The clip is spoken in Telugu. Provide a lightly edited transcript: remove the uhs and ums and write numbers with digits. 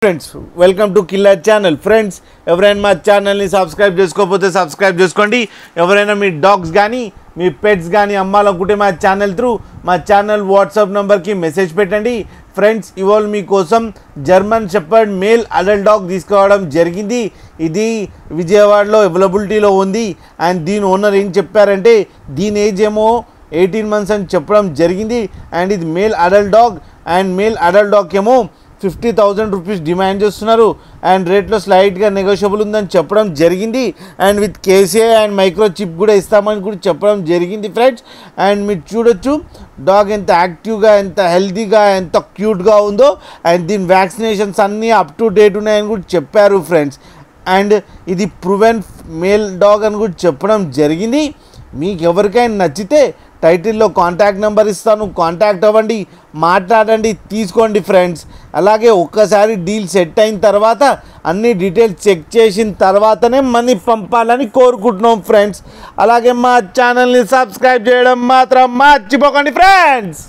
Friends welcome to killer channel. Friends ఎవరైనా మా ఛానల్ని సబ్స్క్రైబ్ చేసుకోకపోతే సబ్స్క్రైబ్ చేసుకోండి. ఎవరైనా మీ డాగ్స్ కానీ మీ పెట్స్ కానీ అమ్మాలనుకుంటే మా ఛానల్ త్రూ మా ఛానల్ వాట్సాప్ నెంబర్కి మెసేజ్ పెట్టండి. ఫ్రెండ్స్ ఇవాళ మీకోసం German shepherd male adult dog తీసుకోవడం జరిగింది. ఇది విజయవాడలో అవైలబిలిటీలో ఉంది. అండ్ దీని ఓనర్ ఏం చెప్పారంటే దీని ఏజ్ ఏమో 18 months అని చెప్పడం జరిగింది. అండ్ ఇది male adult dog. And male adult dog ఏమో 50,000 రూపీస్ డిమాండ్ చేస్తున్నారు. అండ్ రేట్లో స్లైట్గా నెగోషియబుల్ ఉందని చెప్పడం జరిగింది. And with KCI and micro chip కూడా ఇస్తామని కూడా చెప్పడం జరిగింది ఫ్రెండ్స్. అండ్ మీరు చూడొచ్చు డాగ్ ఎంత యాక్టివ్గా, ఎంత హెల్తీగా, ఎంత క్యూట్గా ఉందో. అండ్ దీని వ్యాక్సినేషన్స్ అన్నీ అప్ టు డేట్ ఉన్నాయని కూడా చెప్పారు ఫ్రెండ్స్. అండ్ ఇది ప్రూవెన్ మేల్ డాగ్ అని కూడా చెప్పడం జరిగింది. మీకు ఎవరికైనా నచ్చితే టైటిల్లో కాంటాక్ట్ నెంబర్ ఇస్తాను, కాంటాక్ట్ అవ్వండి, మాట్లాడండి, తీసుకోండి ఫ్రెండ్స్. అలాగే ఒక్కసారి డీల్ సెట్ అయిన తర్వాత అన్ని డీటెయిల్స్ చెక్ చేసిన తర్వాతనే మనీ పంపాలని కోరుకుంటున్నాం ఫ్రెండ్స్. అలాగే మా ఛానల్ని సబ్స్క్రైబ్ చేయడం మాత్రం మర్చిపోకండి ఫ్రెండ్స్.